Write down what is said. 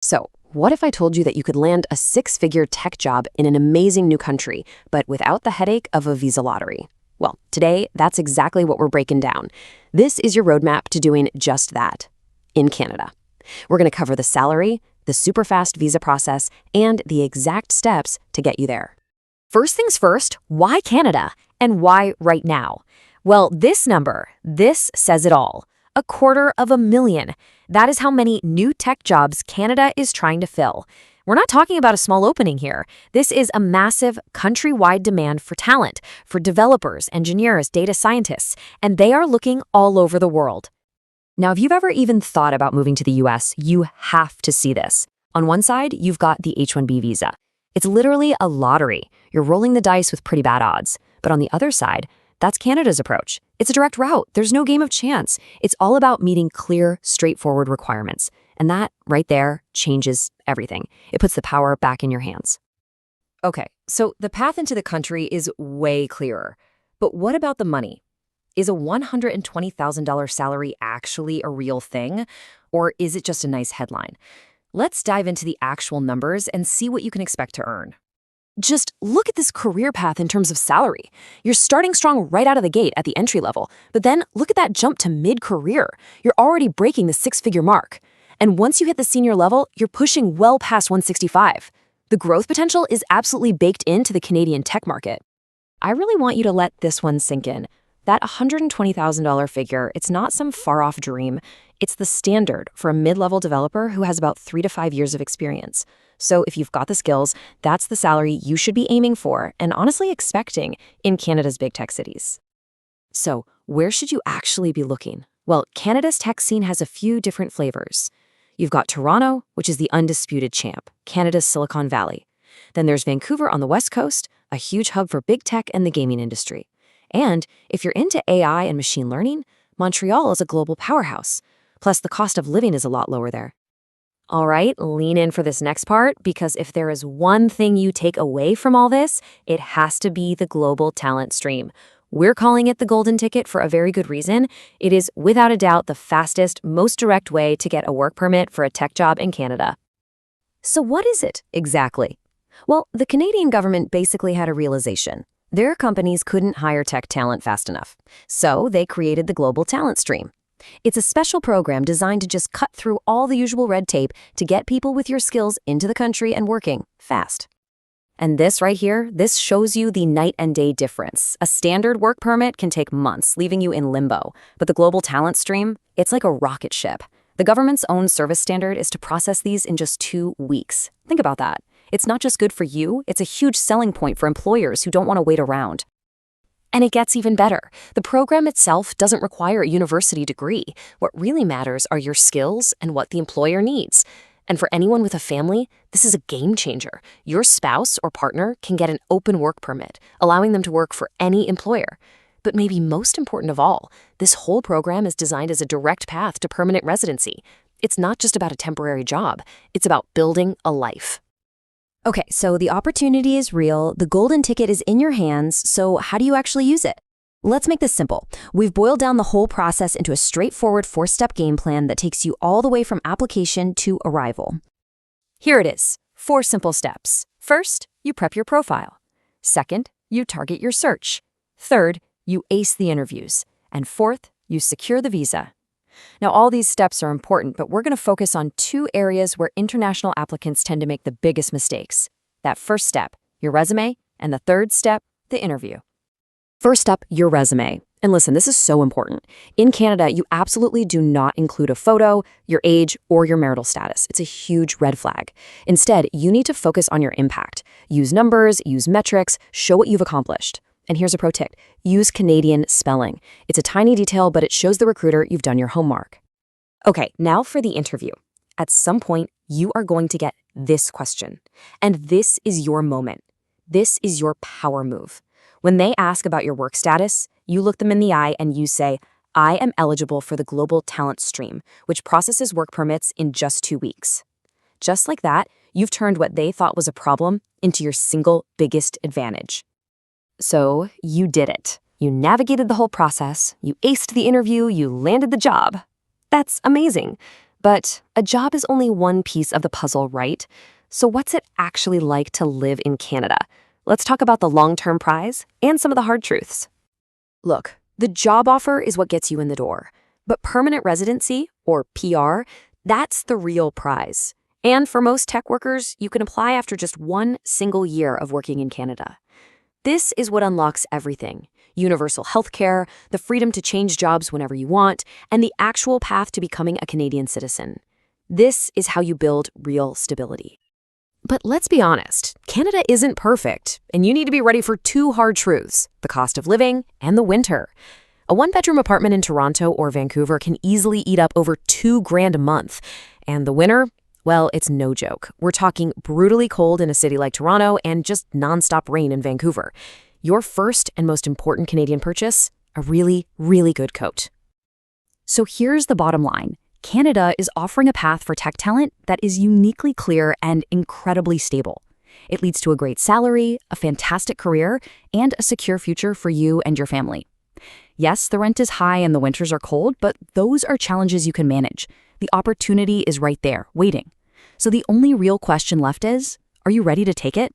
So, what if I told you that you could land a six-figure tech job in an amazing new country, but without the headache of a visa lottery? Well, today, that's exactly what we're breaking down. This is your roadmap to doing just that in Canada. We're going to cover the salary, the super fast visa process, and the exact steps to get you there. First things first, why Canada? And why right now? Well, this number, this says it all. 250,000. That is how many new tech jobs Canada is trying to fill. We're not talking about a small opening here. This is a massive countrywide demand for talent, for developers, engineers, data scientists, and they are looking all over the world. Now, if you've ever even thought about moving to the US, you have to see this. On one side, you've got the H-1B visa. It's literally a lottery. You're rolling the dice with pretty bad odds. But on the other side, that's Canada's approach. It's a direct route. There's no game of chance. It's all about meeting clear, straightforward requirements. And that, right there, changes everything. It puts the power back in your hands. Okay, so the path into the country is way clearer. But what about the money? Is a $120,000 salary actually a real thing? Or is it just a nice headline? Let's dive into the actual numbers and see what you can expect to earn. Just look at this career path in terms of salary. You're starting strong right out of the gate at the entry level, but then look at that jump to mid-career. You're already breaking the six-figure mark. And once you hit the senior level, you're pushing well past 165. The growth potential is absolutely baked into the Canadian tech market. I really want you to let this one sink in. That $120,000 figure, it's not some far-off dream. It's the standard for a mid-level developer who has about 3 to 5 years of experience. So if you've got the skills, that's the salary you should be aiming for and honestly expecting in Canada's big tech cities. So where should you actually be looking? Well, Canada's tech scene has a few different flavors. You've got Toronto, which is the undisputed champ, Canada's Silicon Valley. Then there's Vancouver on the West Coast, a huge hub for big tech and the gaming industry. And if you're into AI and machine learning, Montreal is a global powerhouse. Plus, the cost of living is a lot lower there. All right, lean in for this next part, because if there is one thing you take away from all this, it has to be the global talent stream. We're calling it the golden ticket for a very good reason. It is, without a doubt, the fastest, most direct way to get a work permit for a tech job in Canada. So what is it exactly? Well, the Canadian government basically had a realization. Their companies couldn't hire tech talent fast enough. So they created the global talent stream. It's a special program designed to just cut through all the usual red tape to get people with your skills into the country and working fast. And this right here, this shows you the night and day difference. A standard work permit can take months, leaving you in limbo. But the global talent stream, it's like a rocket ship. The government's own service standard is to process these in just 2 weeks. Think about that. It's not just good for you, it's a huge selling point for employers who don't want to wait around. And it gets even better. The program itself doesn't require a university degree. What really matters are your skills and what the employer needs. And for anyone with a family, this is a game changer. Your spouse or partner can get an open work permit, allowing them to work for any employer. But maybe most important of all, this whole program is designed as a direct path to permanent residency. It's not just about a temporary job. It's about building a life. Okay, so the opportunity is real, the golden ticket is in your hands, so how do you actually use it? Let's make this simple. We've boiled down the whole process into a straightforward 4-step game plan that takes you all the way from application to arrival. Here it is, 4 simple steps. First, you prep your profile. Second, you target your search. Third, you ace the interviews. And fourth, you secure the visa. Now, all these steps are important, but we're going to focus on 2 areas where international applicants tend to make the biggest mistakes. That first step, your resume, and the third step, the interview. First up, your resume. And listen, this is so important. In Canada, you absolutely do not include a photo, your age, or your marital status. It's a huge red flag. Instead, you need to focus on your impact. Use numbers, use metrics, show what you've accomplished. And here's a pro tip. Use Canadian spelling. It's a tiny detail, but it shows the recruiter you've done your homework. Okay, now for the interview. At some point, you are going to get this question. And this is your moment. This is your power move. When they ask about your work status, you look them in the eye and you say, I am eligible for the global talent stream, which processes work permits in just 2 weeks. Just like that, you've turned what they thought was a problem into your single biggest advantage. So you did it. You navigated the whole process, you aced the interview, you landed the job. That's amazing. But a job is only one piece of the puzzle, right? So what's it actually like to live in Canada? Let's talk about the long-term prize and some of the hard truths. Look, the job offer is what gets you in the door. But permanent residency, or PR, that's the real prize. And for most tech workers, you can apply after just one single year of working in Canada. This is what unlocks everything: universal healthcare, the freedom to change jobs whenever you want, and the actual path to becoming a Canadian citizen. This is how you build real stability. But let's be honest, Canada isn't perfect, and you need to be ready for two hard truths: the cost of living and the winter. A one-bedroom apartment in Toronto or Vancouver can easily eat up over $2,000 a month. And the winter? Well, it's no joke. We're talking brutally cold in a city like Toronto and just nonstop rain in Vancouver. Your first and most important Canadian purchase? A really, really good coat. So here's the bottom line. Canada is offering a path for tech talent that is uniquely clear and incredibly stable. It leads to a great salary, a fantastic career, and a secure future for you and your family. Yes, the rent is high and the winters are cold, but those are challenges you can manage. The opportunity is right there, waiting. So the only real question left is, are you ready to take it?